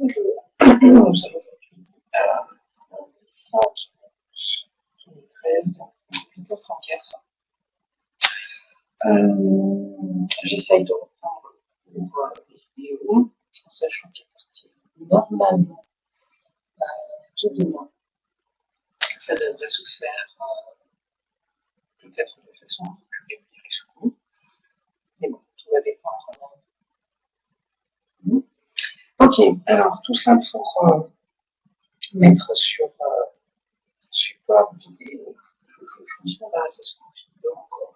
Bonjour, ça va, ça va. 13, 8h34. J'essaye de reprendre les vidéos, en sachant qu'il est parti normalement demain. Ça devrait se faire peut-être de façon un peu plus régulière et soutenue. Mais bon, tout va dépendre. Ok, alors tout ça pour mettre sur support vidéo. Je me suis embarrassée de ce vidéo encore.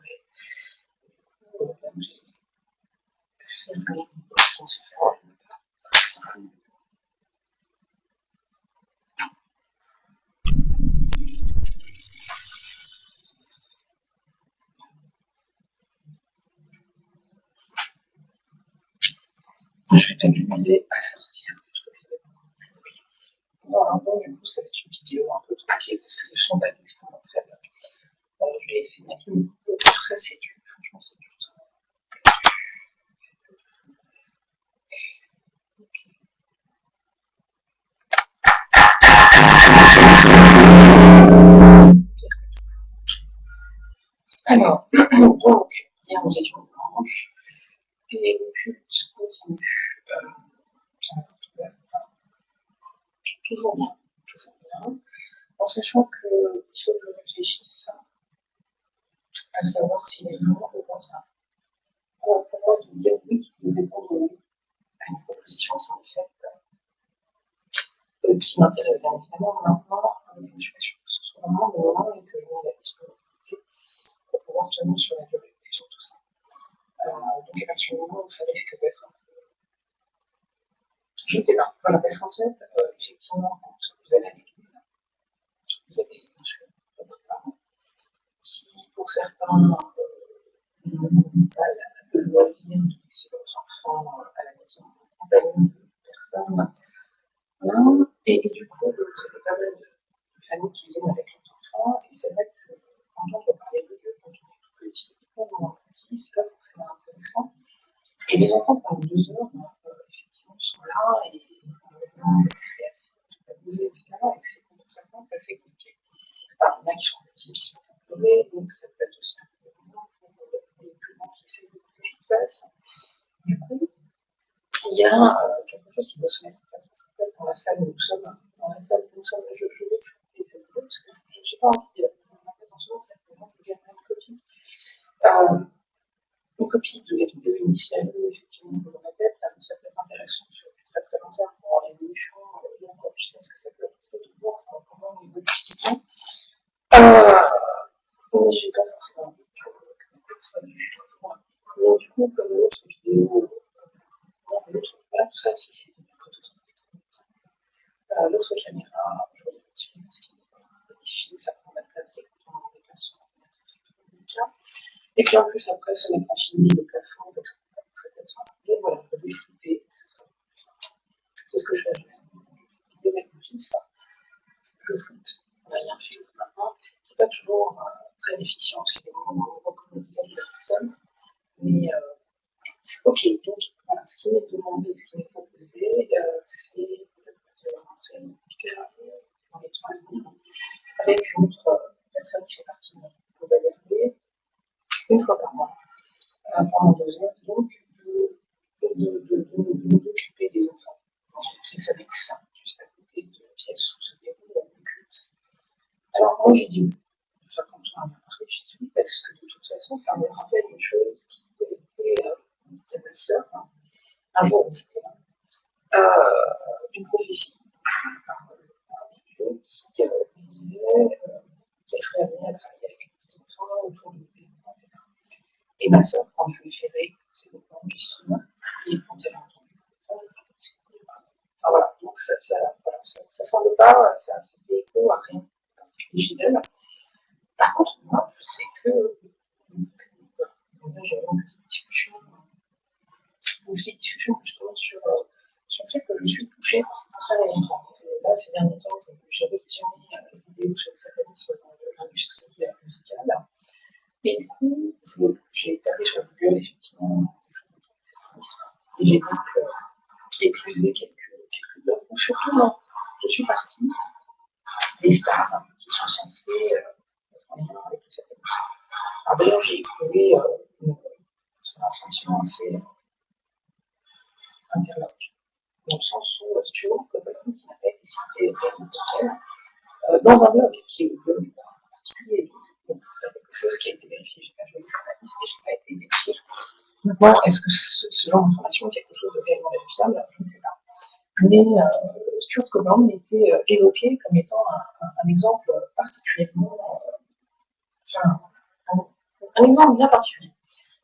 Je vais t'amuser à sortir. Voilà, bon, du coup, ça va être une vidéo un peu truquée parce que le son va être extrêmement faible. Je vais essayer de mettre une vidéo. Tout ça, c'est dur. Franchement, c'est dur. Alors, donc, hier, nous étions dimanche. Et le culte continue. Toujours bien. Toujours bien. En sachant qu'il faut que je réfléchisse à savoir s'il est vraiment opportun pour moi de dire oui, de répondre oui à une proposition qui m'est faite, qui m'intéresse bien évidemment. Maintenant, je ne suis pas sûre que ce soit vraiment le moment et que je n'ai la disponibilité pour pouvoir tenir sur la durée sur tout ça. Donc, à partir du moment où ça risque d'être un peu. Je ne sais pas. Voilà, parce qu'en fait, effectivement, quand vous allez à l'église, vous avez bien sûr votre parents qui, pour certains, n'ont pas le loisir de laisser leurs enfants à la maison en compagnie de personnes. Voilà. Et du coup, vous avez pas mal de familles qui viennent avec leurs enfants. Et c'est vrai que quand on doit parler de Dieu, quand on est tout petit, ou en petit, c'est pas forcément intéressant. Et les enfants, pendant 2 heures, effectivement, sont là et on leur rester assis, on va bouger, etc. Et c'est pour certains tout à fait compliqué. Alors, il y en a qui sont petits, qui sont entourés, donc ça peut être aussi un peu pour les plus grands qui fait beaucoup de choses. Du coup, il y a quelque chose qui doit se mettre en place. En fait, dans la salle où nous sommes, je vais écouter cette vidéo parce que je n'ai pas envie en fait, en ce moment, c'est vraiment de garder une copie de la vidéo initiale, effectivement, je le répète, ça peut être intéressant sur très très long terme pour voir l'évolution, et encore plus parce que ça peut être très de voir comment on évolue physiquement. Mais je n'ai pas forcément envie que ça soit du tout. Mais du coup, comme l'autre vidéo, voilà, tout ça aussi, c'est une l'autre caméra, je vais l'utiliser parce qu'il est difficile, ça prend de la place, et quand on en déplace son ordinateur, c'est délicat. Et puis en plus, après, se mettre à filmer le plafond, parce qu'on peut peut-être s'en rappeler, voilà, on peut les flouter, c'est ça. C'est ce que je fais. Je vais mettre mon fils, je floute, on a bien fait maintenant. C'est pas toujours très efficient, parce qu'il y a des moments où on voit comme le visage de la personne. Mais ok, donc voilà, ce qui m'est demandé, ce qui m'est proposé, c'est peut-être passer un enseignement, en tout cas dans les 3 venir, avec une autre personne qui fait partie de notre groupe ARD, une fois par mois, pendant 2 heures, donc de nous occuper des enfants dans une petite famille juste à côté de la pièce où se déroule le culte. Alors moi j'ai dit oui. Enfin, quand on a parlé, j'ai dit oui, parce que de toute façon, ça me rappelle une chose qui s'était fait à ma soeur, un jour où j'étais là, une prophétie par Dieu qui disait qu'elle serait amenée à travailler avec les petits enfants autour des enfants, etc. Et ma soeur, quand je lui ai fait réécouter l'enregistrement, et quand elle a entendu c'est cool. Enfin voilà, donc ça semble pas, ça fait écho à rien de particulier chez elle. Par contre, moi, je sais que j'ai eu une discussion, justement sur le fait que je suis touchée par ça les enfants. Là, ces derniers temps, j'ai revisionné une vidéo sur le satanisme dans l'industrie musicale. Et du coup, j'ai tapé sur Google, effectivement, des choses autour du satanisme. Et j'ai donc éclusé quelques blogs surtout, non, je suis partie des stars qui sont censées être en lien avec cette émotion. Alors d'ailleurs, j'ai éprouvé un sentiment assez interloque, dans le sens où, si tu veux, Copenhague, qui n'a pas été cité dans un blog qui est le blog en particulier, donc c'est quelque chose qui a été vérifié, je n'ai pas joué les journalistes et je n'ai pas été vérifié. Maintenant, est-ce que ce genre d'information est quelque chose de réellement vérifiable? Je ne sais pas. Mais Stuart Copeland était évoqué comme étant un exemple particulièrement, enfin, un exemple bien particulier,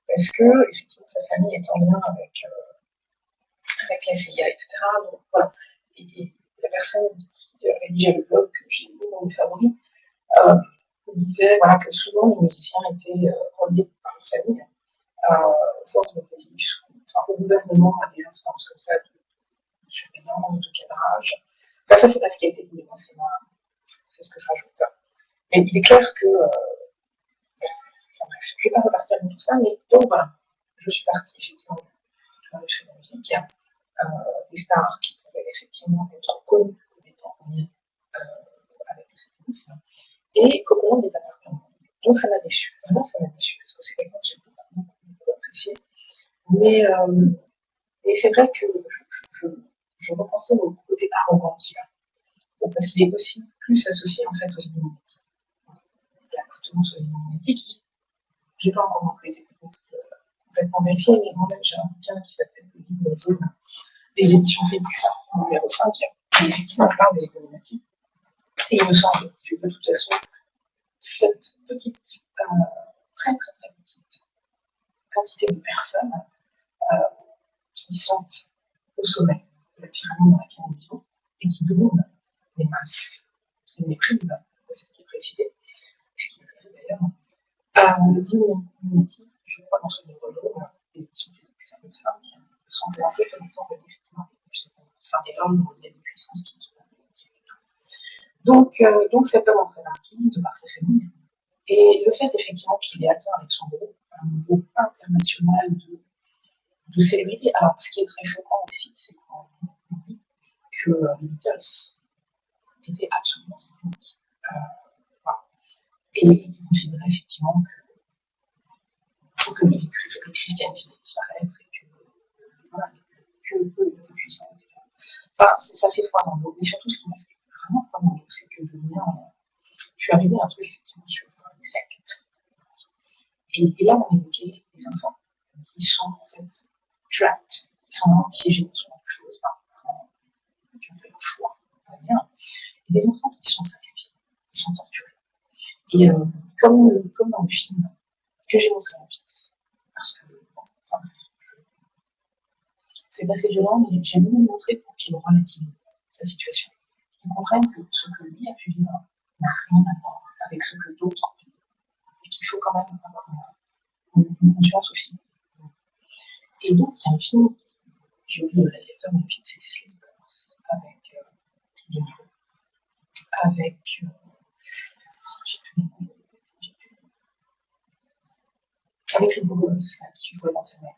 parce que effectivement sa famille est en lien avec la CIA, etc. Donc voilà. Et la personne qui rédigeait le blog que j'ai mis dans mes favoris euh, disait voilà, que souvent les musiciens étaient reliés par la famille, force de police, enfin, au gouvernement, à des instances comme ça de surveillance, de cadrage. Enfin, ça, c'est pas ce qui a été dit, mais moi, c'est ce que je rajoute. Et il est clair que, enfin, bref, je ne vais pas repartir dans tout ça, mais donc voilà, je suis partie effectivement dans le marché de la musique. Des stars qui pouvaient effectivement être connues comme étant en lien avec le satanisme. Et comment n'est pas parfaitement. Donc ça m'a déçu. Vraiment, ça m'a déçu parce que c'est quelqu'un que j'ai beaucoup apprécié. Mais, mais c'est vrai que je repensais au côté arrogant qu'il a. Parce qu'il est aussi plus associé en fait aux Illuminati. L'appartenance aux Illuminati, je n'ai pas encore non été complètement vérifié, mais moi-même j'ai un bouquin qui s'appelle Le livre jaune des éditions Fébucha, numéro 5, qui effectivement parle des Illuminati. Et il me semble que de toute façon, cette petite, très très très petite quantité de personnes euh, qui sont au sommet de la pyramide dans laquelle nous vivons et qui dominent les masses, qui méprisent, c'est ce qui est précisé, ce qui est précisé d'ailleurs, le Illuminati, je crois, dans ce livre jaune, l'édition Fébucha 5, sont présentés comme étant effectivement des hommes où il y a des puissances qui ne sont pas présentes. Donc cet homme en fait partie de par sa famille. Et le fait effectivement qu'il ait atteint avec son groupe un niveau international de célébrité, alors ce qui est très choquant aussi, c'est qu'on dit que les Beatles étaient absolument sataniques. Voilà. Et il considérait effectivement que le christianisme disparaisse et que voilà, que le puissant, etc. Enfin, ça fait froid dans l'eau, mais surtout ce qui m'a fait vraiment froid dans l'eau, c'est que je suis arrivée à un truc effectivement sur les sectes. Et là, on évoquait des enfants qui sont en fait trapped, qui sont piégés dans ce genre de choses par enfants qui ont fait leur choix, on va dire, et des enfants qui sont sacrifiés, qui sont torturés. Et comme dans le film que j'ai montré à mon fils, parce que, bon, enfin, c'est pas assez violent, mais j'ai voulu lui montrer pour qu'il relativise sa situation, qu'il comprenne que ce que lui a pu vivre n'a rien à voir avec ce que d'autres ont vécu, et qu'il faut quand même avoir une conscience aussi. Et donc, il y a un film, j'ai oublié le réalisateur, mais le film c'est Sleep avec De Niro, avec j'ai plus le nom, avec le beau gosse qui jouait dans Internet.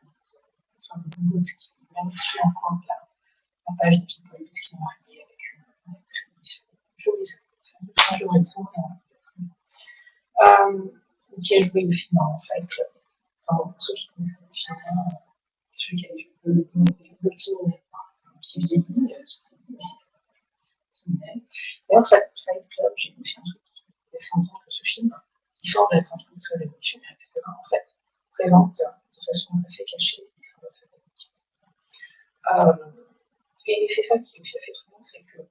Enfin, le beau gosse qui vérifie encore la page de People parce qu'il est marié avec une actrice. Jolie, c'est un peu un son, qui a joué aussi dans Fight Club. Enfin, pour ceux qui connaissent le film, celui qui a vu le qui vieillit, et en fait, Fight Club, j'ai aussi un truc qui laisse entendre que ce film, qui semble être un truc très révolutionnaire, etc., en fait, présente de façon assez cachée les symboles sataniques. Et c'est ça qui est aussi assez troublant, c'est que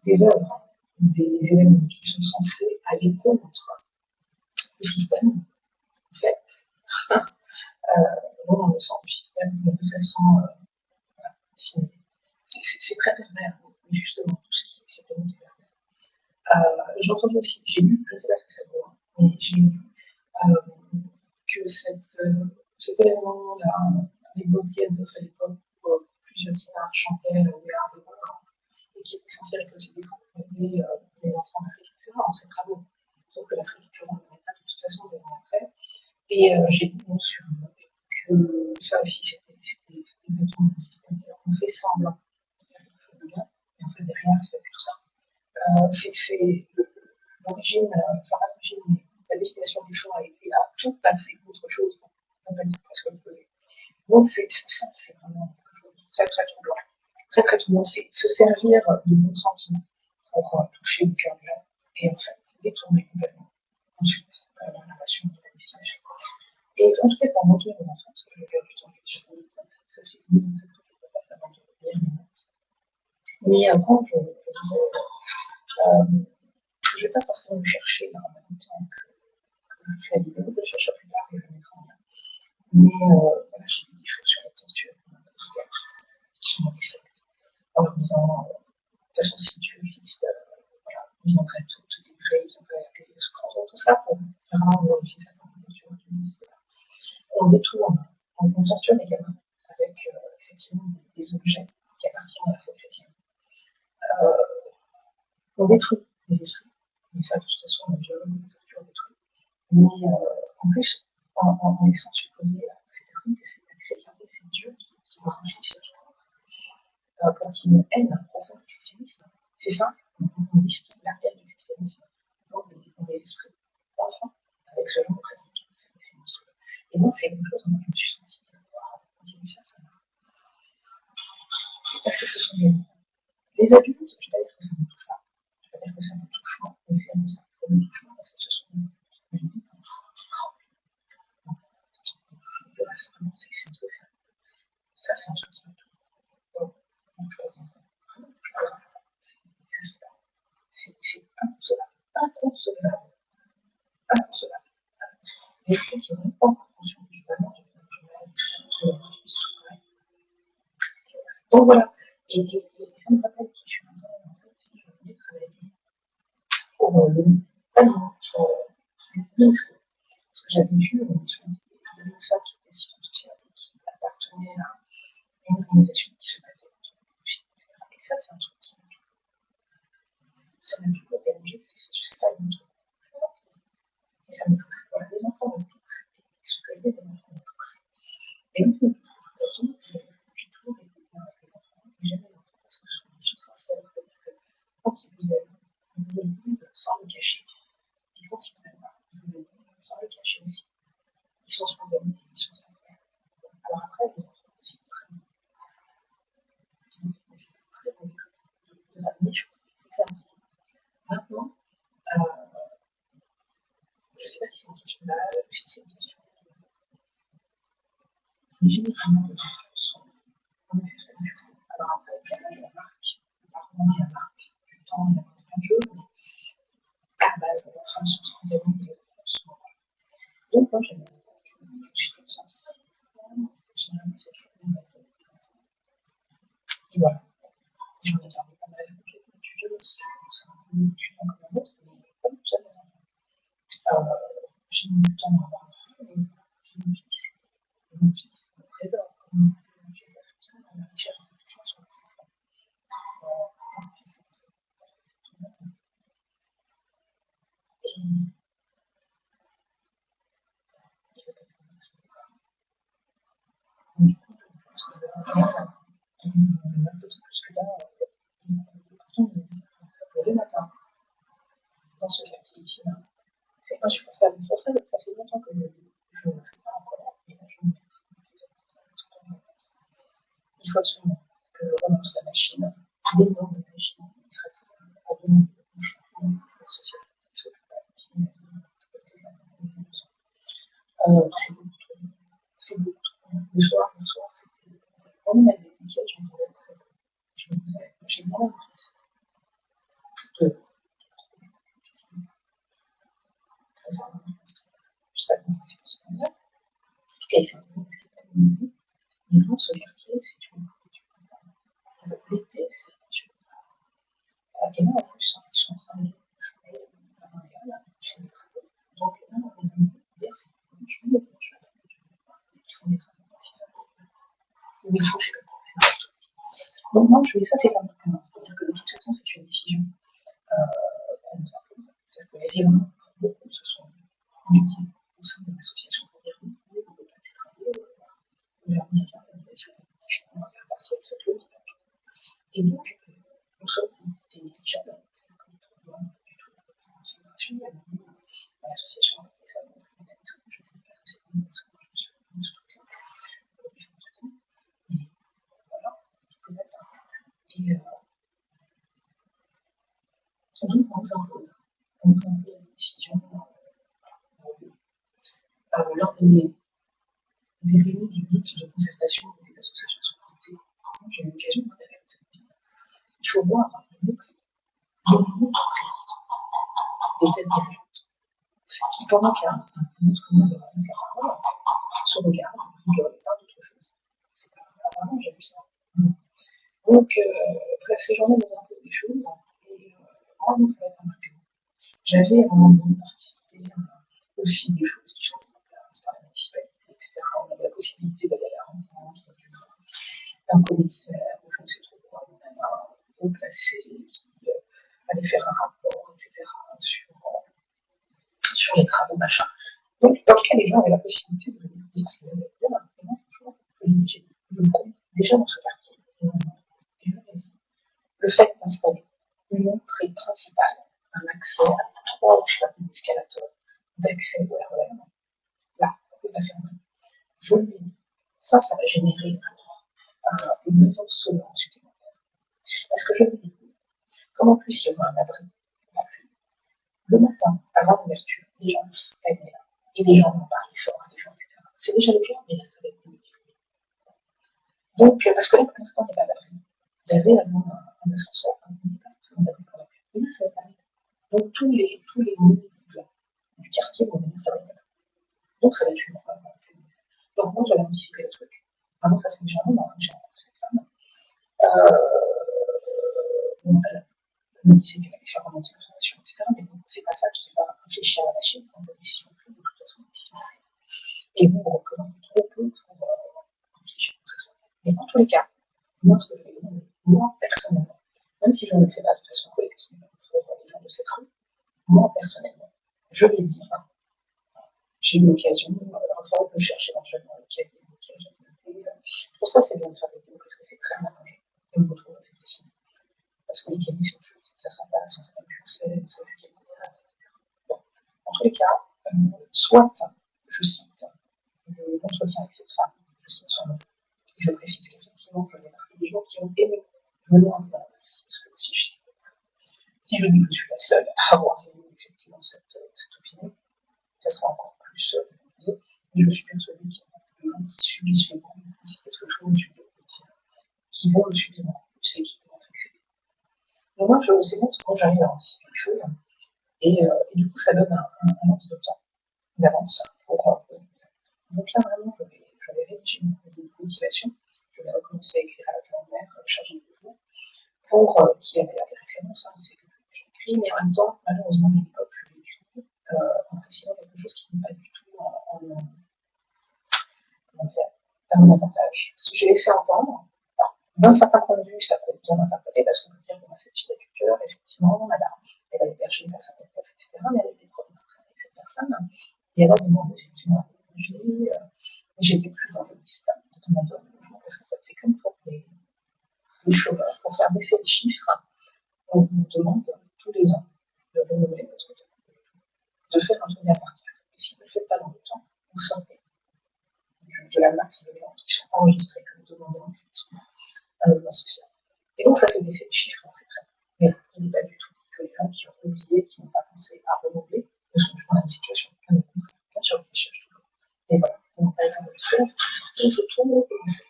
des œuvres, des éléments qui sont censés aller contre le système, en fait, vont dans le sens du système, mais de façon c'est très pervers, justement, tout ce qui est satanique est pervers. J'ai entendu aussi, j'ai lu, je ne sais pas ce que ça vaut, mais j'ai lu que cet événement-là, les Bobcats à l'époque où plusieurs stars chantaient We Are the World et qui était censé récolter des fonds pour aider les enfants d'Afrique, etc. On sait très beau. Sauf que l'Afrique, tu vois, on pas de toute façon des années après. Et j'ai lu sur que ça aussi, c'était exactement le système. On fait semblant bien, et en fait, derrière, c'est pas du tout ça. C'est l'origine, la destination du choix a été à tout passer autre chose pour ne pas dire presque l'opposé. Donc, ça, c'est vraiment quelque chose de très, très troublant. Très, très troublant, c'est se servir de bons sentiments pour toucher le cœur des gens et en fait, détourner complètement ensuite la relation de la destination. Et en tout cas, pour montrer aux enfants, parce que je perds du temps avec les choses, ça fait une cette chose de pas avant de lire mes notes. Mais quand je disais, je ne vais pas forcément le chercher en même temps que je fais la vidéo, je le cherche plus tard et je mettrai en lien. Mais voilà, j'ai mis des choses sur la texture qui sont effets, en leur disant, de toute façon, si Dieu existe, voilà, ils viendraient tout délivrer, ils viendraient apaiser les souffrances, tout ça pour vraiment glorifier sa candidature du ministère. On détourne, on torture les gamins avec effectivement des objets qui appartiennent à la foi chrétienne. On détruit les esprits, mais ça, de toute façon, on viole, on torture, on détruit. Mais en plus, en laissant supposer à ces personnes que c'est la chrétienté, c'est Dieu qui va remplir cette souffrance, pour qu'il y ait une haine profonde du christianisme. C'est ça, on distille la haine du christianisme dans les esprits d'enfants avec ce genre de pratique. C'est monstrueux. Et moi, c'est quelque chose dont je me suis sentie quand j'ai vu ça, ça m'a. Parce que ce sont les enfants. Les adultes, je ne vais pas dire que ça me touche pas. Je ne vais pas dire que ça me touche pas, mais c'est ça. Ça me touche pas parce que ce sont des enfants. C'est un truc, ça, c'est un truc qui me touche. Donc, je les enfants. Vraiment, je les enfants. C'est inconcevable. Inconcevable. Inconcevable. Les gens qui n'ont pas encore conscience du vraiment du mal. Donc voilà. Et ça me rappelle qui je suis maintenant. En fait, si je voulais travailler pour le panier sur l'UNESCO. Parce que j'avais vu sur une femme qui était assistante sociale et qui appartenait à une organisation qui se battait contre le film, etc. Et ça, c'est un truc qui m'a toujours dérangé, c'est juste pas une truc. Et ça me touche. Voilà, les enfants me touchent. Et ce que les enfants me touchent. Et donc, de toute façon, j'ai toujours été bien avec les enfants, mais j'aime les enfants parce que ils sont sincères. C'est-à-dire que quand ils vous aiment, ils vous le disent sans le cacher. Et quand ils vous aiment pas, ils vous le disent sans le cacher aussi. Ils sont spontanés, ils sont sincères. Alors après, les enfants aussi, très bien. Très bon de ramener les choses. C'est clair aussi. Maintenant, je ne sais pas si c'est une question d'âge ou si c'est une question de. Mais généralement, les enfants sont homosexuels. Alors après, il y a la marque, apparemment, il y a la marque du temps, il y a plein de choses, mais à la base, les enfants sont spontanés, les enfants sont. Donc, moi, je suis très sensible. Généralement, c'est toujours une base. Et voilà. J'en ai gardé pas mal de violence. C'est un peu une étude comme un autre, mais comme j'aime les enfants. J'ai mis du temps à avoir un enfant, mais j'ai mon fils. Et mon fils, c'est un trésor. Comme j'ai de l'affection, la recherche d'affection sur les enfants. Mon fils, c'est tout le monde. Et ça peut être une expérience. Du coup, je pense que même d'autant plus que là, pourtant, ça peut le matin, dans ce quartier ici, là. C'est insupportable. C'est pour ça que ça fait longtemps que je ne fais pas en colère. Et là, je me mets il faut absolument que je renonce à la machine, l'énorme machine qui serait à demander au changement de la société. Parce que c'est beaucoup trop. Le soir, c'était. On m'avait dit, je me disais, j'ai bien envie de très faire je sais pas comment je pense bien. En tout cas, il fait un truc qui s'appelle une. Mais non, ce quartier, c'est une. L'été, c'est une. Et là, en plus, ils sont en train de changer la Montréal, ils font des travaux. Donc là, on est venu dire, c'est franchement, je m'attends qu'ils font des travaux artisanaux. Mais il faut que je donc moi, je vais ça, c'est comme ça. C'est-à-dire que de toute façon, c'est une décision qu'on nous impose. C'est-à-dire que les riverains, beaucoup se sont invités au sein de l'association pour dire oui, vous ne pouvez pas travailler, le gouvernement a fait des choses, on va faire partie de cette loi. Et donc, Et donc, on nous impose des décisions lors des réunions du mythe de concertation des associations de solidarité. J'ai eu l'occasion de m'intéresser à cette vie. Il faut voir le mépris des têtes dirigeantes qui, pendant qu'un autre monde de la parole, se regarde et je parle d'autre chose. C'est pas vraiment, j'ai vu ça. Donc, bref, ces journées nous imposent des choses et moi, ça va être un peu. J'avais à un moment donné participé aussi des choses qui sont mises en place par la municipalité, etc. On avait la possibilité d'aller à la rencontre d'un commissaire ou je ne sais trop quoi, un haut placé qui allait faire un rapport, etc. sur les travaux, machin. Donc, dans le cas, les gens avaient la possibilité de venir dire ce qu'ils avaient à dire. Et moi, franchement, c'est privilégié. Je me compte déjà dans ce quartier. Et je me dis, le fait d'installer une entrée principale, un accès à 3 ou je sais pas combien d'escalators, d'accès au RER, là, tout à fait en main. Je lui ai dit, ça va générer une maison sonore supplémentaire. Parce que je lui ai dit, comme en plus il y aura un abri, le matin, avant l'ouverture, les gens vont se calmer là. Et les gens vont parler fort, les gens, etc. C'est déjà le cas, mais là, ça va être multiplié. Donc, parce que là, pour l'instant, il n'y a pas d'abri. Il y avait avant un ascenseur, il n'y a pas forcément d'abri pour la pluie. Et là, ça va être arrêté. Donc, tous les immeubles du quartier vont venir s'arrêter là. Donc, ça va être une fois. Donc, moi, j'avais anticipé le truc. Vraiment, ça fait déjà un moment que j'ai rencontré cette femme. Bon, elle me disait qu'elle allait faire remonter l'information, etc. Mais bon, c'est pas ça qui va réfléchir à la machine, c'est une décision prise, de toute façon, une décision prise. Et vous représentez trop peu pour réfléchir à ce soit. Mais dans tous les cas, moi, ce que je vais demander, moi, personnellement, même si je ne le fais pas de façon collective pour les gens de cette rue, moi, personnellement, je vais dire, j'ai eu l'occasion, il faudra que je cherche éventuellement lequel j'ai noté. Pour ça, c'est bien de faire des vidéos parce que c'est très arrangé. Et on retrouve assez facilement. Parce que les cahiers, c'est autre chose. Ça sent pas, ça sent pas le français, ça fait quelque chose. Bon. En tous les cas, soit je cite l'entretien avec cette femme, je cite son nom, et je précise qu'effectivement, je faisais partie des gens qui ont aimé venir en place, parce que aussi je sais. Si je dis que je suis la seule à avoir aimé effectivement cette opinion, ça sera encore plus compliqué, mais je suis persuadée qu'il y a beaucoup de gens qui subissent le coup, parce que je trouve une qui vont le subir beaucoup plus et qui vont être excédés. Donc moi, c'est bon, quand j'arrive à anticiper les choses, et du coup, ça donne un laps de temps d'avance pour. Donc là, vraiment, je vais rédiger une motivation. Je vais recommencer à écrire à la journée, charger de jour, pour qu'il y ait des références. Hein, c'est que j'écris, mais en même temps, malheureusement, à l'époque, je l'ai écrit en précisant quelque chose qui n'est pas du tout à mon avantage. Parce que je l'ai fait entendre. D'un certain point de vue, ça peut être bien interprété parce qu'on peut dire qu'on a cette fille du cœur, effectivement, madame, elle a hébergé une personne, etc., mais elle a eu des problèmes avec cette personne, et elle a demandé effectivement à bouger, j'étais plus dans les listes de demandeurs de logement, parce qu'en fait, c'est comme pour les chômeurs, pour faire baisser les chiffres, on vous demande tous les ans de renouveler votre demande de faire un truc à partir. Et si vous ne le faites pas dans le temps, vous sortez de la masse de gens qui sont enregistrés comme demandeurs, effectivement, un logement social. Et donc, ça fait baisser les chiffres, c'est très bien. Mais il n'est pas du tout dit que les gens qui ont oublié, qui n'ont pas pensé à renouveler, ne sont toujours dans une situation de bien sûr qu'ils cherchent toujours. Et voilà. Donc, par exemple, le soir, il faut tout recommencer.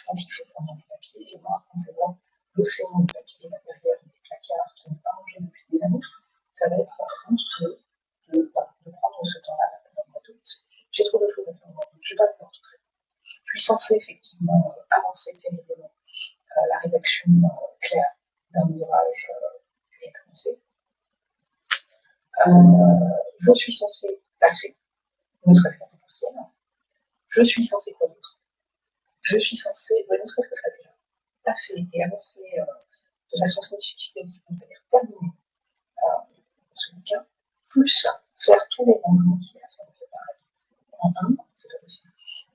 Donc, il faut prendre des papiers. Et moi, en faisant l'océan de papier là derrière des placards qui n'ont pas rangé depuis des années, ça va être monstrueux de prendre ce temps-là dans ma doute. J'ai trop de choses à faire moi, donc je ne vais pas pouvoir tout faire. Je suis censée effectivement avancer terriblement la rédaction claire d'un ouvrage que j'ai commencé. Je suis censée taffer, ne serait-ce qu'à temps partiel. Je suis censée quoi d'autre? Je suis censée, ne serait-ce que ça déjà, taffer et avancer de façon significative, c'est-à-dire terminer ce bouquin, plus faire tous les rangements qu'il y a à faire dans cette période. En un an, c'est pas possible.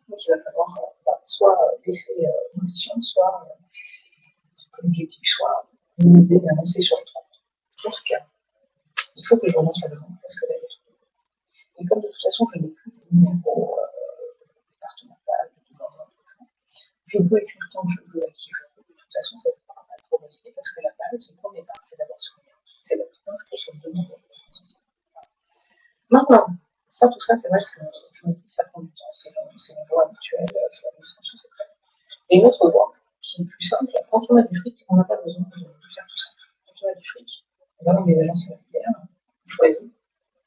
Donc il va falloir soit laisser une mission, soit que l'objectif soit d'avancer sur les 3 mois. En tout cas, il faut que je remonte la demande parce que là, il y a tout. Et comme de toute façon, je n'ai plus de numéro départemental, de demandeur de logement, je peux écrire tant que je veux à qui je veux. De toute façon, ça ne va pas. général, c'est le point de départ, c'est d'abord sourire, c'est d'être inscrit sur le domaine de la société. Maintenant, tout ça, c'est vrai que je me dis, ça prend du temps, c'est une voie habituelle, c'est l'administration secrète. Et une autre voie, qui est plus simple, quand on a du fric, on n'a pas besoin de faire tout ça. Quand on a du fric, on va dans des agences immobilières, on choisit,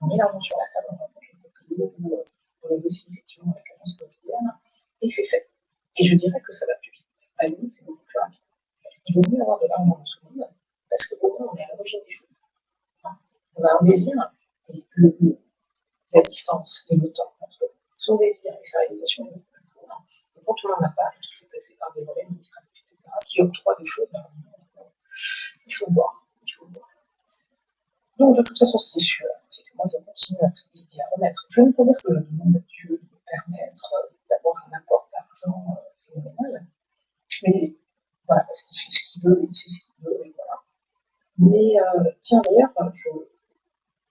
on met l'argent sur la table, on rencontre le propriétaire ou on négocie effectivement avec l'agence immobilière, et c'est fait. Et je dirais que ça va plus vite. À nous, c'est beaucoup plus rapide. Il vaut mieux avoir de l'argent dans son monde, parce qu'au moins on est à l'origine des choses. On a un désir, et la distance et le temps entre son désir et sa réalisation est beaucoup plus court. Et quand on n'en a pas, il faut passer par des volets administratifs, etc., qui octroient des choses. Il faut voir. Il faut voir. Donc, de toute façon, ce qui est sûr, c'est que moi, je continue à prier et à remettre. Je ne peux dire que je demande à Dieu de me permettre d'avoir un apport d'argent phénoménal, mais voilà, parce qu'il fait ce qu'il veut, il sait ce qu'il veut, et voilà. Mais tiens, d'ailleurs,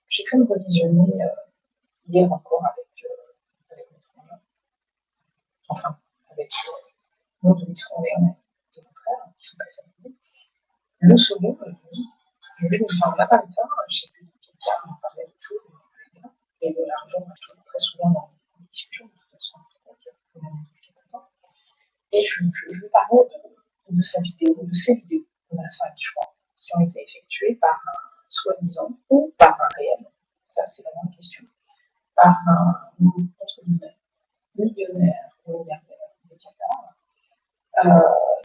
j'ai quand même revisionné hier encore avec mon frangin, enfin, avec mon demi-frangin et mon frère, qui sont passés à midi. Le second, je lui ai dit, enfin, on n'a pas le temps, je sais plus de quel cas, on parlait d'autre chose, etc. Et de l'argent, on est toujours très souvent dans les discussions, de toute façon, on a même depuis quelques temps. Et je lui parlais de sa vidéo, de ses vidéos, on a 5, je crois, qui ont été effectuées par un soi-disant ou par un réel, ça c'est la grande question, par un, entre guillemets, millionnaire ou milliardaire des Qatar,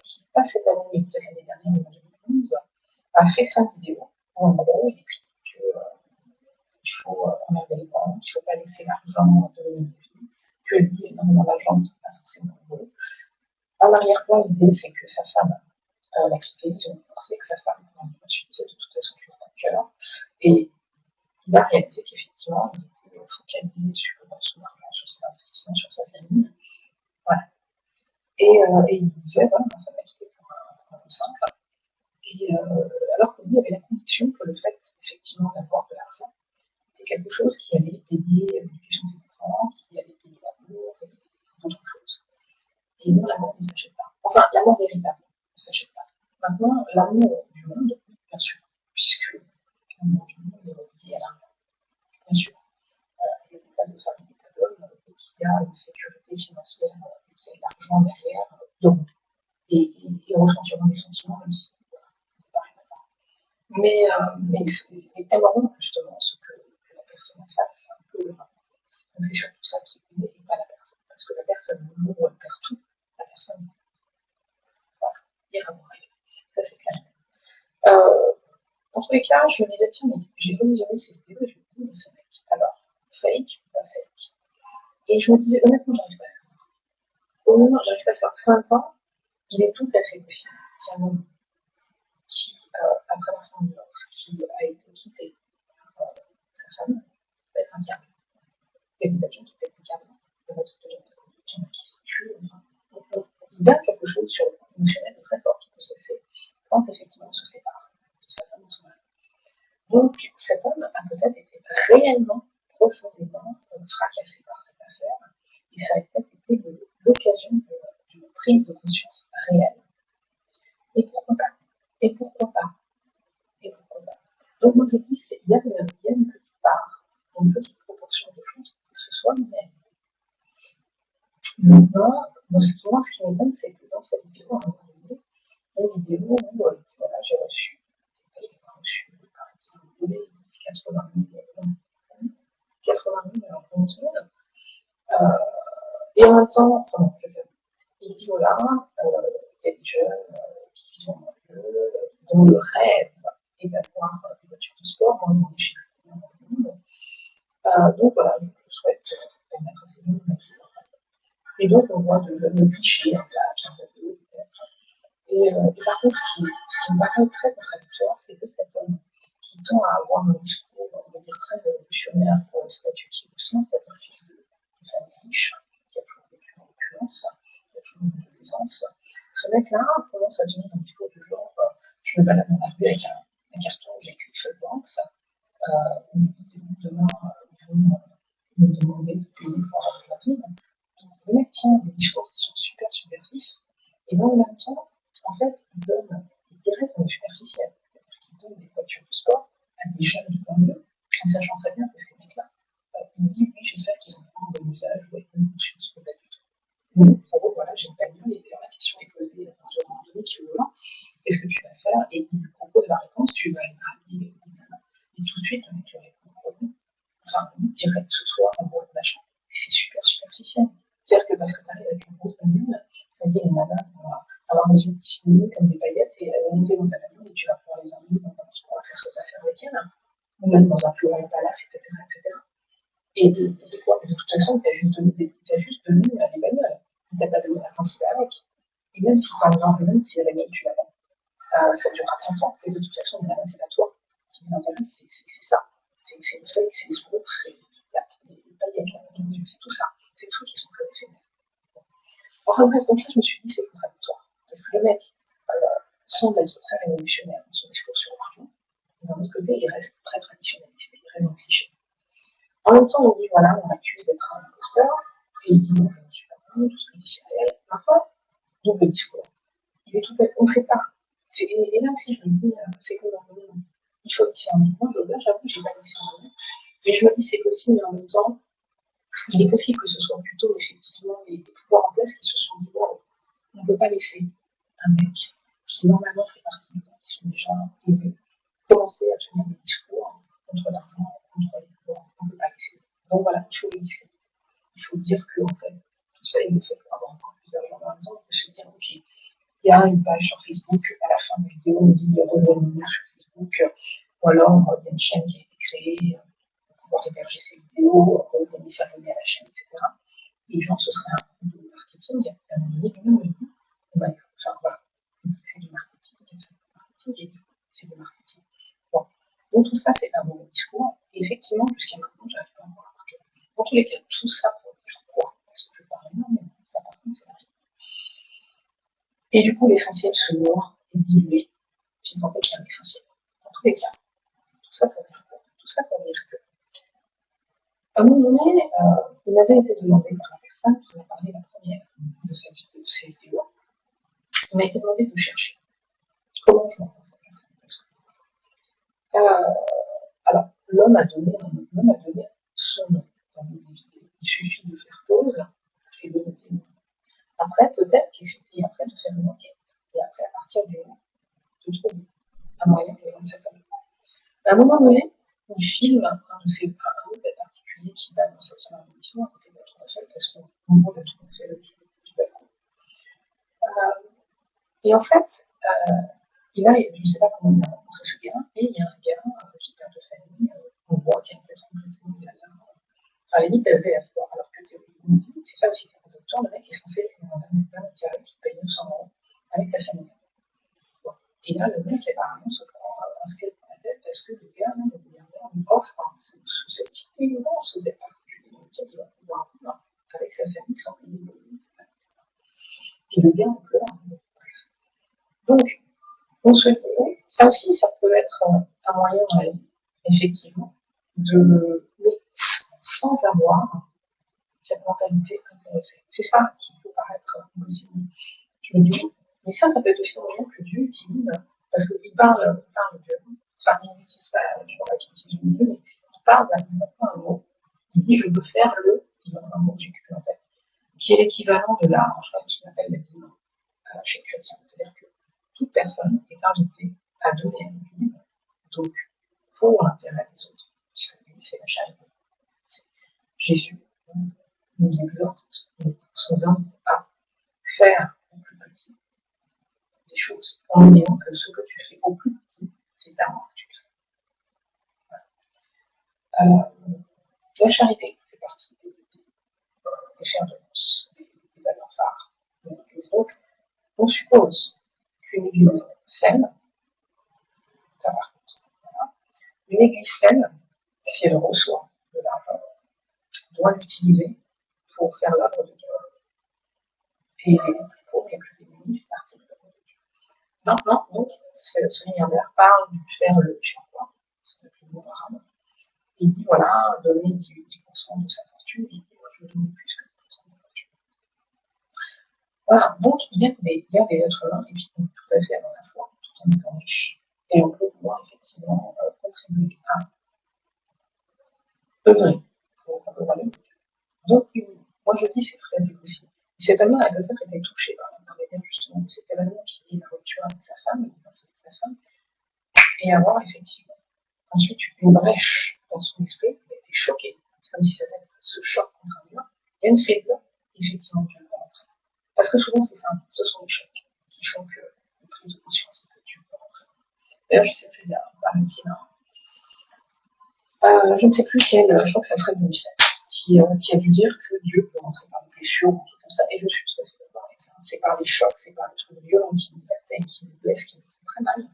qui, pas cette année, mais peut-être l'année dernière, ou en 2011, a fait 5 vidéos où en gros il explique qu'il faut prendre des banques, qu'il ne faut pas laisser l'argent de vie, que lui et énormément d'argent ne sont pas forcément heureux. En arrière-plan, l'idée c'est que sa femme l'a quitté, ils ont pensé que sa femme subissait de toute façon sur un cœur. Et il a réalisé qu'effectivement, il était focalisé sur son argent, sur ses investissements, sur sa famille. Voilà. Et il disait, voilà, ça m'a quitté pour un peu simple. Et alors que lui avait la conviction que le fait, effectivement, d'avoir de l'argent était quelque chose qui allait aider l'éducation de ses enfants, qui allait aider l'amour et d'autres choses. Et non, l'amour ne s'achète pas. Enfin, l'amour véritable ne s'achète pas. Maintenant, l'amour du monde, bien sûr, puisque l'amour du monde est relié à l'argent. Bien sûr. Il y a des tas de femmes et des tas d'hommes qui a une sécurité financière, qui a de l'argent derrière, donc, et ressentiront des sentiments, même si c'est pas rien. Mais aimeront justement ce que la personne en face peut leur apporter. Donc c'est surtout ça qui est et pas la personne. Parce que la personne, le jour où elle perd tout, la personne ira voir ailleurs. Ça c'est clair. En tous les cas, je me disais, tiens, mais j'ai revisionné ces vidéos et je me dis, mais ce mec, alors, fake ou pas fake. Et je me disais, honnêtement, j'arrive pas à faire. Honnêtement, j'arrive pas à faire. Parce qu'en même temps, il est tout à fait possible qu'un homme qui, à travers son divorce, qui a été quitté par sa femme, peut être un diable. Il y a des gens qui pètent le câble, il y en a qui se tuent, enfin, il y a quelque chose sur le plan émotionnel de très fort qui peut se passer quand effectivement on se sépare de sa femme ou de son mari. Donc cet homme a peut-être été réellement, profondément fracassé par cette affaire, et ça a peut-être été l'occasion d'une prise de conscience réelle. Et pourquoi pas? Et pourquoi pas? Et pourquoi pas? Donc moi je dis, il y a une petite part, une petite proportion de chances que ce soit mais maintenant, ce qui m'étonne, c'est que dans cette vidéo, à un moment donné, il y a une vidéo où voilà, j'ai reçu, par exemple, 80 000 en 30 secondes. Et en même temps, enfin, il dit voilà, il y a des jeunes qui vivent en banlieue, dont le rêve est d'avoir des voitures de sport, moi j'en ai chez le monde. Donc voilà, je souhaite permettre à ces jeunes de nature. Et donc on voit de jeunes clichés, un plage, un bateau, peut-être. Et par contre, ce qui me paraît très contradictoire, c'est que cet homme qui tend à avoir un discours, on va dire, très révolutionnaire pour le statut qui le sens, c'est-à-dire fils de famille riche, qui a toujours vécu en opulence, qui a toujours eu de l'aisance, ce mec-là commence à tenir un discours du genre je me balade dans la rue avec un carton où j'écris Feu de banque, on me dit demain, ils vont me demander de payer pour avoir de la vie. Donc le mec tient des discours qui sont super subversifs, et dans le même temps, en fait, il donne, il dirait qu'on est superficiel. exemple des voitures de sport à des jeunes de banlieue, en sachant très bien que ces mecs-là, ils disent oui, j'espère qu'ils en font un bon usage ou une bonne conscience, pas du tout. Donc, en gros, voilà, j'ai une bagnole et la question est posée à un moment donné qui est volant, qu'est-ce que tu vas faire? Et il lui propose la réponse, tu vas aller rallier et tout de suite, le mec lui répond, enfin, direct ce soir, en gros, machin. C'est super superficiel. C'est-à-dire que parce que tu arrives avec une grosse bagnole, ça veut dire les nanas vont avoir des yeux petits finis comme des paillettes et elles vont monter dans ta bagnole et tu vas pouvoir les emmener dans un sport, faire ce que tu vas faire avec elles, ou même dans un plus grand palace, etc. etc. Et de quoi? De toute façon, tu as juste donné des bagnoles. Tu n'as pas donné la quantité avec. Et même si tu en vends, même si la bagnole, tu la vends, ça durera 30 ans. Et de toute façon, la bagnole, c'est pas toi. Ce qui m'intéresse, c'est ça. C'est les feuilles, c'est les screws, c'est les paillettes, c'est tout ça. C'est des trucs qui sont très éphémères. Enfin bref, donc là, je me suis dit, c'est contradictoire. Parce que le mec semble être très révolutionnaire dans son discours sur l'argent. Et d'un autre côté, il reste très traditionnaliste. Il reste dans le cliché. En même temps, on dit voilà, on m'accuse d'être un imposteur, et il dit non, je ne suis pas bon, tout ce que dit Cyril. Parfois, double discours. Il est tout à fait, on ne sait pas. Et là aussi, je me dis, c'est comme dans le monde, il faut discerner. Moi, j'avoue, j'ai pas discerné. Mais je me dis, c'est possible, mais en même temps, il est possible que ce soit plutôt effectivement les pouvoirs en place qui se sont dit bon, on ne peut pas laisser un mec qui normalement fait partie des gens qui sont déjà élevés commencer à tenir des discours contre l'argent, contre les pouvoirs. On ne peut pas laisser. Donc voilà, il faut le dire. Il faut dire que en fait, tout ça, il le fait pour avoir encore plus d'argent. Par exemple, on peut se dire ok, il y a une page sur Facebook, à la fin de la vidéo, on dit rejoignez-nous sur Facebook, ou alors il y a une chaîne qui a été créée pour pouvoir héberger ces vidéos, rejoignez, s'abonner à la chaîne, etc. Et genre, ce serait un coup de marketing. À un moment donné, lui-même me dit, bah, enfin voilà, c'est du marketing, et c'est du marketing. Bon. Donc tout ça, c'est un bon discours. Et effectivement, jusqu'à maintenant, j'arrive pas à voir. Dans tous les cas, tout ça pour dire quoi? Parce que je parle énormément, ça par contre, c'est la vie. Et du coup, l'essentiel se noie et dilué, si tant est qu'il y a un essentiel. Dans tous les cas, tout ça pour dire quoi? Tout ça pour dire que, à un moment donné, il m'avait été demandé par la personne qui m'a parlé la première de ces vidéos, il m'a été demandé de chercher comment je m'entends cette personne. Alors, l'homme a donné son nom dans une vidéo. Il suffit de faire pause et de noter le nom. Après, peut-être et après de faire une enquête. Et après, à partir du nom, de trouver un moyen de joindre cette homme. À un moment donné, il filme un de ces travaux particuliers qui va dans cette arrondissement à côté de la Tour Eiffel, parce qu'en gros, la Tour Eiffel du balcon. Et en fait, je ne sais pas comment il a rencontré ce gars, et il y a un gars qui perd de famille, on voit qu'il y a peut-être une famille derrière. À la limite, elle avait la foi, alors que théoriquement, c'est ça aussi qui est contradictoire, le mec est censé vivre dans un carré qui paye 900 € avec ta famille. Bon. Et là, le mec, apparemment, se prend un scale dans la tête parce que le gars, le gouverneur, lui offre cette immense départ dans lequel il va pouvoir vivre avec sa famille sans payer de loyer, etc. Et le gars en pleure. Donc, on se dit, ça aussi, ça peut être un moyen dans la vie, effectivement, mais sans avoir cette mentalité intéressée. C'est ça qui peut paraître possible. Je me dis, mais ça peut être aussi un moyen que Dieu utilise, parce qu'il parle de Dieu. Enfin, il n'utilise pas, je vois qu'il utilise le Dieu, mais il parle d'un mot. Il dit, je veux faire il y a un mot que j'ai en tête, qui est l'équivalent de la, je sais pas ce qu'on appelle la dîme chez les chrétiens. C'est-à-dire que toute personne est invitée à donner à l'Église, donc pour l'intérêt des autres. Parce que l'Église, c'est la charité. Jésus nous exhorte, nous sommes invités à faire au plus petit des choses, en ayant que ce que tu fais au plus petit, c'est à moi que tu fais. La charité fait partie des chers de France, des valeurs phares de l'Église. Donc, on suppose qu'une Église saine, ça par contre, voilà, une Église saine, si elle reçoit de l'argent, doit l'utiliser pour faire l'œuvre de Dieu. Et les plus pauvres, les plus démunis, font partie de l'œuvre de Dieu. Maintenant, donc, ce milliardaire parle du faire le chinois, c'est le plus mot arabe. Il dit voilà, donner 10% de sa fortune, il dit moi je veux donner plus que 10% de ma fortune. Voilà, donc il y a des êtres humains qui vivent tout à fait à la foi, tout en étant riches. Et on peut voir effectivement œuvrer pour le royaume. Donc, moi je dis c'est tout à fait possible. Et cette homme-là, elle peut-être été touchée par les thèmes justement de cet événement qui est la rupture avec sa femme, le divorce avec sa femme, et avoir effectivement ensuite une brèche dans son esprit, il a été choqué, c'est comme si ça avait ce choc contre un mur, il y a une faibleur, effectivement, qui vient de rentrer. Parce que souvent, c'est ça, ce sont les chocs qui font que une prise de conscience et que Dieu peut rentrer. D'ailleurs, je ne sais plus, il y a un paraît-il, je ne sais plus quel, je crois que c'est Fred Musset, qui a dû dire que Dieu peut rentrer par les blessures ou tout comme ça, et je suis tout à fait d'accord avec ça. C'est par les chocs, c'est par les trucs violents qui nous atteignent, qui nous blessent, qui nous font très mal,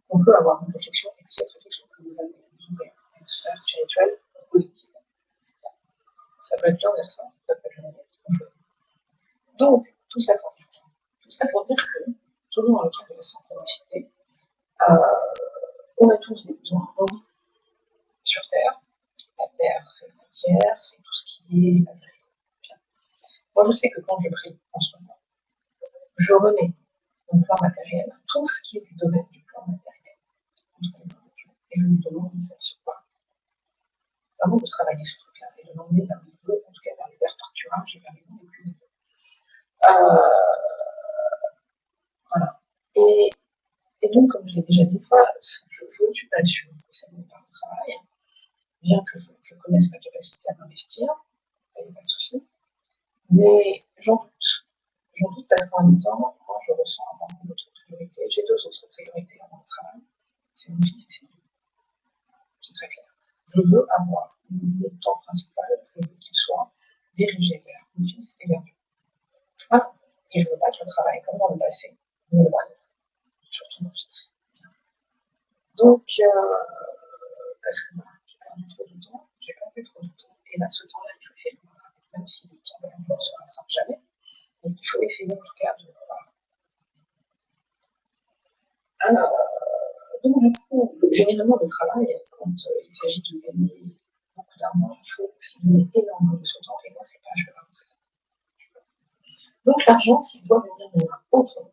qu'on peut avoir une réflexion, et que cette réflexion peut nous amener à nous ouvrir à une sphère spirituelle positive. Ça peut être l'inverse, ça peut être le négatif. Donc, tout ça pour dire quoi? Tout ça pour dire que, toujours dans le cadre de la synchronicité, on a tous des besoins sur Terre. La Terre, c'est la matière, c'est tout ce qui est matériel. Moi, je sais que quand je prie en ce moment, je remets mon plan matériel, tout ce qui est du domaine du plan matériel, entre les mains de Dieu, et je lui demande de faire ce pas. Vraiment de travailler ce truc-là et de l'emmener vers les vœux, en tout cas vers les vers pâturages et vers les mondes les plus élevés. Voilà. Et donc, comme je l'ai déjà dit une fois, je ne suis pas sûre que ça n'est pas le travail, bien que je connaisse ma capacité à m'investir, il n'y a pas de souci, mais j'en doute. J'en doute parce qu'en même temps, moi, je ressens avoir d'autres priorités. J'ai deux autres priorités avant le travail. C'est mon fils et c'est Dieu. C'est très clair. Je veux avoir mon temps principal, je veux qu'il soit dirigé vers mon fils et vers Dieu. Ah, et je ne veux pas que le travail, comme dans le passé, m'éloigne, surtout mon fils. Donc, parce que voilà, j'ai perdu trop de temps, et là, ce temps-là, il faut essayer de le rattraper, même si le temps de l'amour ne se rattrape jamais, mais il faut essayer en tout cas de. Donc, du coup, généralement, le travail, quand il s'agit de gagner beaucoup d'argent, il faut aussi donner énormément de son temps, et moi, c'est pas, je ne peux pas rentrer. Donc, l'argent, s'il doit venir de moi autrement,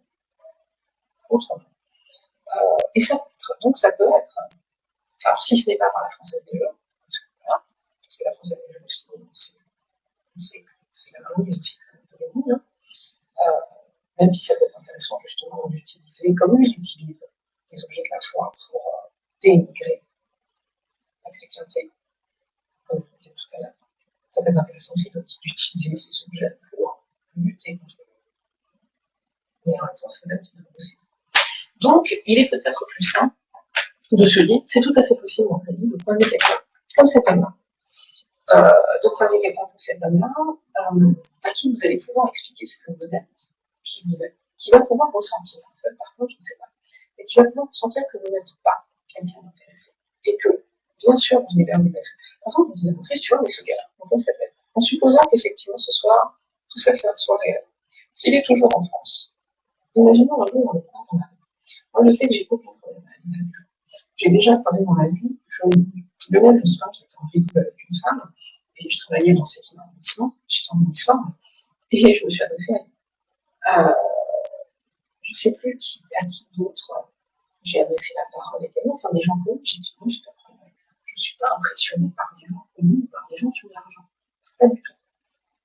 et ça, donc, ça peut être, alors si ce n'est pas par la Française des Jeux, parce que la Française des Jeux aussi, c'est la mainmise aussi de l'économie, même si ça peut être intéressant justement d'utiliser, comme lui utilise les objets de la foi pour dénigrer la chrétienté, comme je disais tout à l'heure. Ça peut être intéressant aussi d'utiliser ces objets pour lutter contre eux. Mais en même temps, c'est même qui est possible. Donc, il est peut-être plus simple de se dire, c'est tout à fait possible dans sa vie de croiser quelqu'un comme cet homme-là. De croiser quelqu'un comme cet homme-là, à qui vous allez pouvoir expliquer ce que vous êtes, qui vous êtes, qui va pouvoir ressentir, en fait, par contre, je ne sais pas, mais qui va pouvoir ressentir que vous n'êtes pas quelqu'un d'intéressé. Et que, bien sûr, vous n'êtes pas parce que, par exemple, vous dites, en fait, tu vois, mais ce gars-là, comment ça s'appelle? En supposant qu'effectivement, ce soir, tout ça soit réel. S'il est toujours en France, imaginons un jour, on le croise dans la rue. Moi, je sais que j'ai aucun problème à aller dans la rue. J'ai déjà croisé dans la vie, Lionel Jospin, qui était en véhicule avec une femme, et je travaillais dans cet arrondissement, j'étais en uniforme, et je me suis adressée à elle. Je ne sais plus à qui d'autre j'ai adressé la parole également, enfin des gens connus, j'ai dit non, je ne suis pas impressionnée par les gens connus ou par les gens qui ont de l'argent. Pas du tout.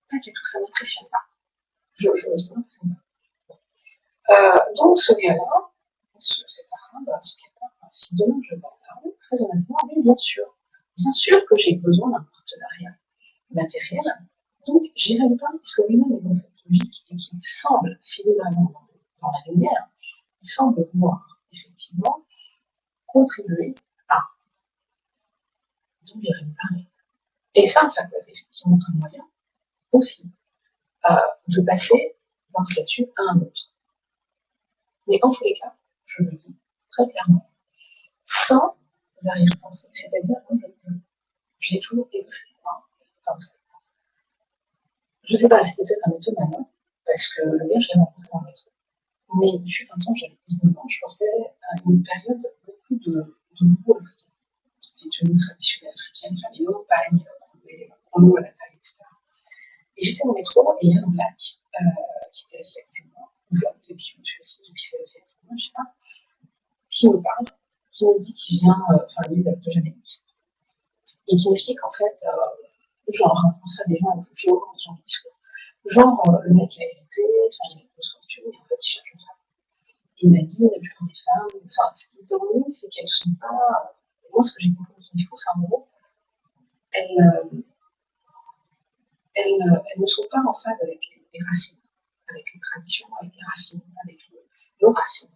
Pas du tout, ça ne m'impressionne pas. Ça ne m'impressionne pas. Donc ce gars-là, cet arabe, ce gars-là, si demain je vais parler, très honnêtement, oui, bien sûr que j'ai besoin d'un partenariat matériel, donc j'irai lui parler, parce que lui-même est dans cette logique et qu'il semble, s'il est vraiment dans la lumière, il semble vouloir effectivement contribuer à. Donc j'irai lui parler. Et ça peut être effectivement un moyen aussi de passer d'un statut à un autre. Mais en tous les cas, je le dis très clairement, sans arrière-pensée. C'est-à-dire que j'ai toujours été enfin, je ne sais pas, c'est peut-être un étonnement, parce que le gars, je l'ai rencontré dans le métro. Mais il fut un temps, j'avais 19 ans, je pensais à une période beaucoup de mots africains. Des tenues traditionnelles africaines, enfin les mots pareils, les mots à la taille, etc. Et j'étais au métro et il y a un black qui était assis à côté de moi, ou genre, et puis je me suis assise, et puis c'est assis à côté de moi, je sais pas, qui me parle, qui me dit qu'il vient, enfin lui, de Jamaïque. et qui m'explique en fait, genre, ça des gens un peu violents dans ce genre de discours. Genre, le mec a hérité, enfin, il a une grosse fortune, et en fait, il cherche une femme. Il m'a dit, la plupart des femmes, enfin, ce qui est ironie, c'est qu'elles sont pas, moi, ce que j'ai compris dans son discours, c'est en gros, elles, elles ne sont pas en phase avec les racines, avec les traditions, avec les racines, avec nos racines.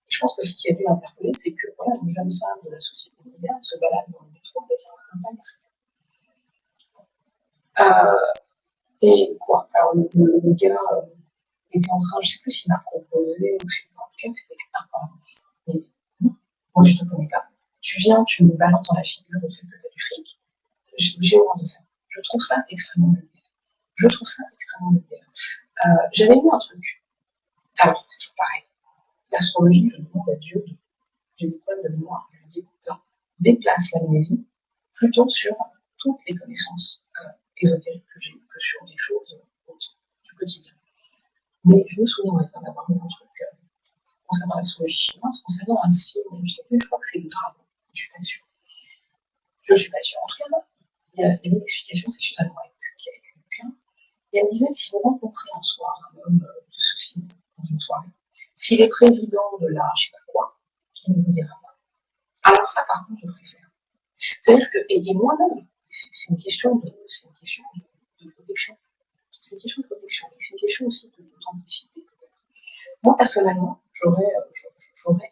Et je pense que ce qui a dû l'interpeller, c'est que voilà, une jeune femme de la société moderne se balade dans le métro avec un pan africain. Et quoi, alors le gars était en train, je ne sais plus s'il m'a proposé ou je sais pas, en tout cas, c'était incroyable. Mais moi, je ne te connais pas. Tu viens, tu me balances dans la figure le fait que tu as du fric. J'ai horreur de ça. Je trouve ça extrêmement vulgaire. Je trouve ça extrêmement vulgaire. J'avais lu un truc. Alors, c'est toujours pareil. L'astrologie, je demande à Dieu, j'ai des problèmes de mémoire. Je lui dis, écoute, déplace l'amnésie plutôt sur toutes les connaissances ésotériques que j'ai que sur des choses autres du quotidien. Mais je me souviens d'avoir lu un truc concernant l'astrologie chinoise, concernant un signe, je ne sais plus, je crois que c'est le dragon. Je suis pas sûre. Je ne suis pas sûre. En tout cas, il y a une explication, c'est Susan White qui a écrit le bouquin. Et elle disait que si vous rencontrez un soir un homme de ce signe dans une soirée, s'il est président de la, je ne sais pas quoi, qui ne vous dira pas. Alors ça, par contre, je préfère. C'est-à-dire que, et moi-même, c'est une question de protection. C'est une question de protection. Et c'est une question aussi d'authenticité, peut-être. Moi, personnellement, j'aurais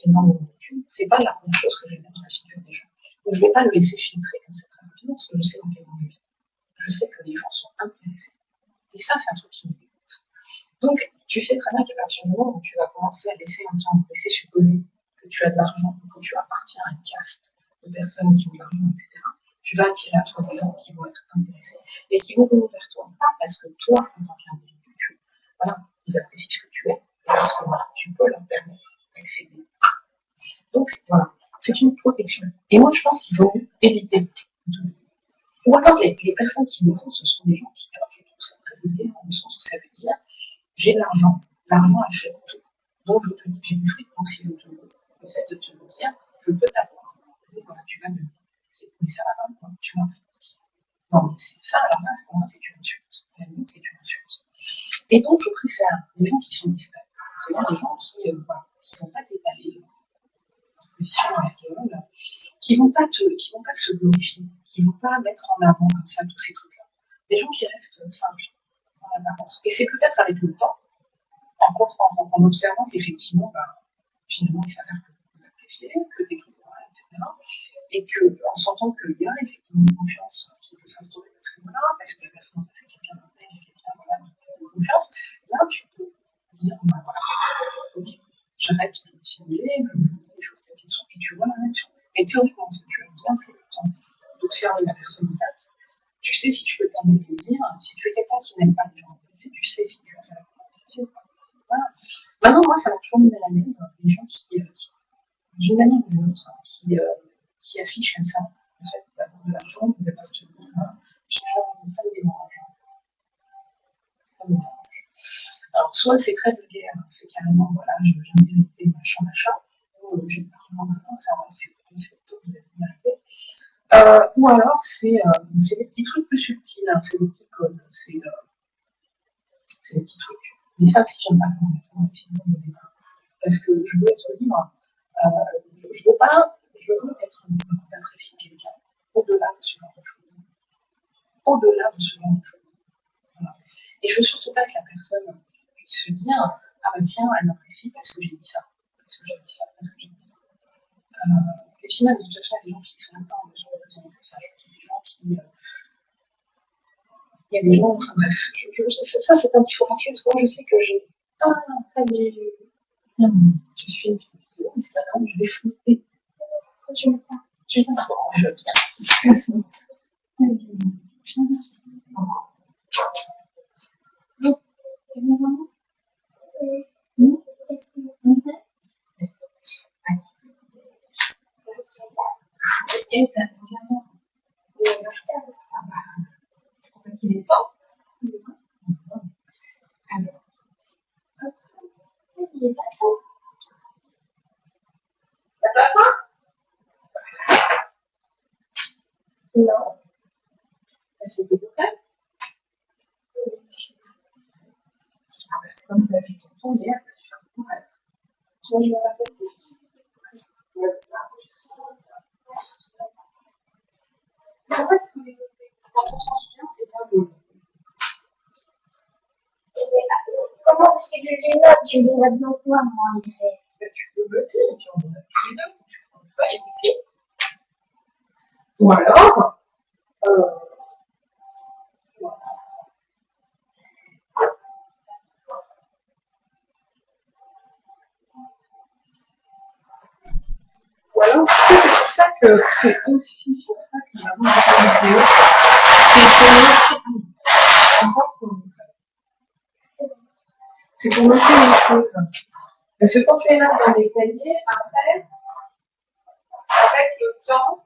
énormément d'études. C'est pas la première chose que je vais mettre dans la figure des gens. Donc, je ne vais pas le laisser filtrer comme ça très rapidement, parce que je sais dans quel monde je vis. Je sais que les gens sont intéressés. Et ça, c'est un truc qui me dégoûte. Donc, tu sais très bien qu'à partir du moment où tu vas commencer à laisser entendre, laisser supposer que tu as de l'argent, que tu appartiens à une caste de personnes qui ont de l'argent, etc., tu vas attirer à toi des gens qui vont être intéressés et qui vont venir vers toi, pas parce que toi, en tant qu'individu, voilà, ils apprécient ce que tu es, parce que voilà, tu peux leur permettre d'accéder. Donc, voilà, c'est une protection. Et moi, je pense qu'il vaut mieux éviter. Ou alors, les personnes qui le font, ce sont des gens qui, alors, je trouve ça très vulgaire, dans le sens où ça veut dire j'ai de l'argent, l'argent achète tout. Donc je te dis que j'ai du fric, donc si je te le fait de te le dire, je peux t'avoir. Voilà, tu vas me dire, mais ça va pas, tu m'as fait. Non, mais c'est ça, alors là, pour moi, c'est une insulte. La limite, c'est une insulte. Et donc, je préfère les gens qui sont discrets. C'est-à-dire les gens qui ne voilà, vont pas t'étaler en position dans laquelle, qui vont pas se glorifier, qui ne vont pas mettre en avant comme ça tous ces trucs-là. Des gens qui restent simples en apparence. Et c'est peut-être avec le temps, en observant qu'effectivement, finalement, il s'avère que vous appréciez, que tu es toujours là, etc. Et qu'en sentant qu'il y a effectivement une confiance qui peut s'instaurer parce que la personne en fait quelqu'un d'intègre et quelqu'un voilà, de confiance, là, tu peux dire, voilà, ok, j'arrête de dissimuler, je vous dis les choses telles qu'elles sont, et tu vois la réaction. Et théoriquement, si tu as bien pris le temps d'observer la personne en face, tu sais si tu peux te permettre de le dire, si tu es quelqu'un qui n'aime pas les gens intéressés, tu sais si tu vas faire la conversation ou pas. Voilà. Maintenant, moi, ça m'a toujours mis à la l'aise les gens qui d'une manière ou d'une autre, qui affichent comme ça, le fait d'avoir de l'argent, d'appartenir. Genre, ça me dérange. Ça me dérange. Alors, soit c'est très vulgaire, c'est carrément, voilà, je viens d'hériter, machin, ou j'ai de l'argent maintenant, c'est plutôt que d'arriver. Ou alors, c'est des petits trucs plus subtils, hein, c'est des petits codes, c'est des petits trucs. Mais ça, si j'aime pas complètement, sinon, il y a des parce que je veux être libre. Euh, je veux pas, je veux être libre d'apprécier quelqu'un au-delà de ce genre de choses. Au-delà de ce genre de choses. Voilà. Et je veux surtout pas que la personne puisse se dire ah ben tiens, elle m'apprécie parce que j'ai dit ça, parce que j'ai dit ça, parce que j'ai dit ça. Et puis même, de toute façon, il y a des gens qui sont même pas en mesure de représenter ça. Il y a des gens qui. Il y a des gens, enfin bref, ça c'est un petit peu particulier parce que moi je sais que j'ai. Ah non, ça j'ai. Je suis une petite vidéo, mais c'est pas grave, je vais flipper. Je ne veux pas. Je ne veux pas. Je viens. Il est temps. Alors, t'as pas faim? Non. c'est de près. Parce que comme tu as vu ton hier, tu fais un peu rêve. Soit je me rappelle que en fait, quand on s'en souvient, c'est bien de. Comment est-ce que je les note? Je les note dans quoi, moi, en fait? Tu peux noter, et puis on note tous les deux. Tu peux pas écouter. Ou alors, ou alors, c'est pour ça que c'est aussi sur ça que nous avons une vidéo. C'est pour noter les choses. Parce que quand tu es là dans les cahiers, après, avec le temps,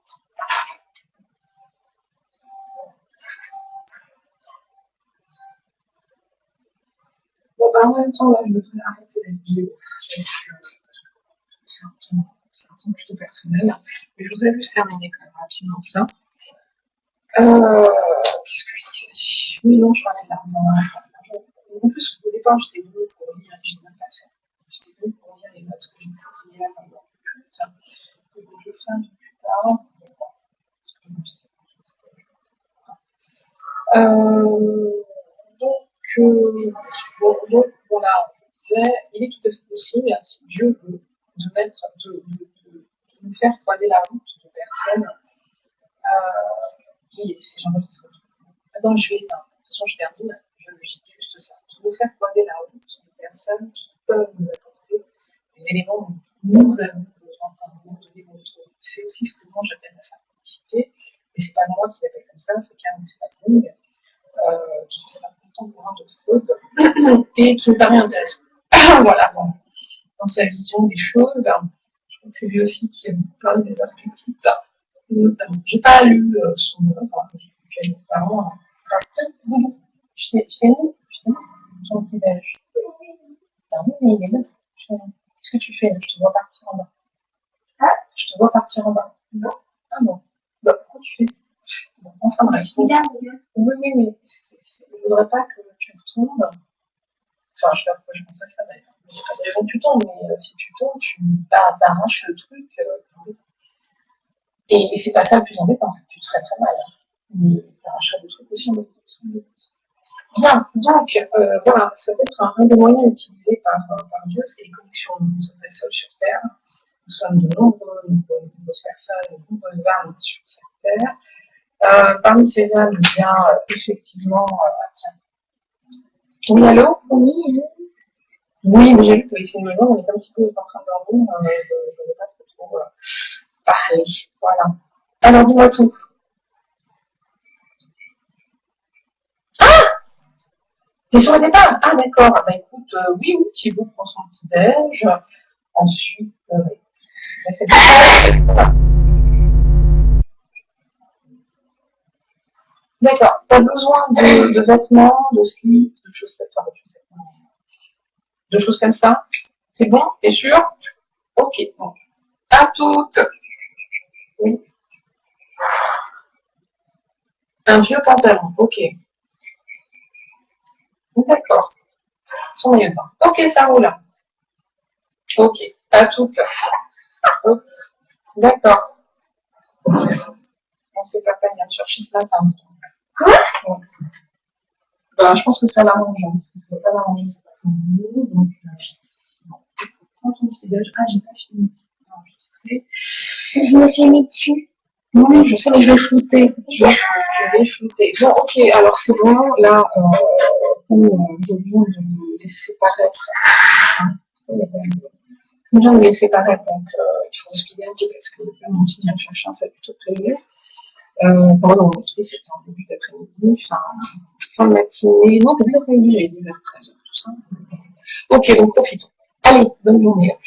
bon, en même temps, là, je devrais arrêter la vidéo. C'est un temps plutôt personnel. Mais je voudrais juste terminer quand même rapidement ça. Qu'est-ce que je disais? Oui, non, je parlais de l'argent. En plus, au départ, j'étais venue pour lire, et je n'ai même pas fait. J'étais venue pour lire les notes que j'ai prises hier dans le culte. Donc, je fais un peu plus tard. Donc, voilà, on disait, il est tout à fait possible, si Dieu veut, de nous faire croiser la route de personnes qui, c'est Jean-Baptiste. Attends, je vais éteindre. De toute façon, je termine. Je dis juste ça. De nous faire croiser la route de personnes qui peuvent nous apporter des éléments dont nous avons besoin à un moment donné dans notre vie. C'est aussi ce que moi j'appelle la simplicité. Et c'est pas moi qui l'appelle comme ça, c'est Karen Stapling, qui fait un contemporain de Freud et qui me paraît intéressant. Voilà, dans sa vision des choses. Je crois que c'est lui aussi qui a beaucoup parlé des archétypes, notamment. J'ai pas lu son œuvre, j'ai lu quelques parents. Je t'ai mis ton petit belge. Ah oui, mais il est là. Qu'est-ce que tu fais là? Je te vois partir en bas. Ah, je te vois partir en bas. Non. Ah bon. Bah, pourquoi tu fais? Bon, enfin bref. Oui, mais je ne voudrais pas que tu retombes. Enfin, je sais pas pourquoi je pense à ça d'ailleurs. Il n'y a pas de raison que tu tombes, mais si tu tombes, tu t'arraches le truc. Et c'est pas ça le plus embêtant, c'est que tu te ferais très mal. Mais t'arracherais le truc aussi en même temps. Bien, donc voilà, ça peut être un des moyens utilisés par Dieu, c'est les connexions. Nous sommes les seuls sur Terre, nous sommes de nombreuses personnes, de nombreuses âmes sur cette Terre. Parmi ces âmes, il y a effectivement. Oui, allô? Oui, mais j'ai vu que les films on est un petit peu en train de dormir, je ne sais pas trop parler. Voilà. Alors dis-moi tout. T'es sur le départ? Ah d'accord. Bah écoute, oui, Thibaut prend son petit déj. Ensuite, d'accord. T'as besoin de vêtements, de slips, de chaussettes, de choses comme ça. C'est bon? T'es sûr? Ok. Bon. À toutes. Oui. Un vieux pantalon. Ok. D'accord. Son maillot de bain. Ok, ça roule. Ok. À toutes. D'accord. On s'est pas bien chercher ce matin. Quoi? Ouais. Ben, je pense que ça l'arrange, parce que ça va pas l'arranger, c'est pas comme nous, donc bon. Prends ton petit déj. Ah, j'ai pas fini d'enregistrer. Je me suis mis dessus. Oui, je sais, mais je vais flouter. Je vais flouter. Bon, ok, alors c'est bon, là, comme je viens de me laisser paraître, hein, comme je viens de me laisser paraître, donc il faut respirer un peu parce que mon petit vient me chercher en fait plutôt prévu. Pardon, mon esprit c'était en début d'après-midi, enfin, fin de matinée, non, début d'après-midi, j'avais dit vers 13h, tout ça. Ok, donc profitons. Allez, bonne journée.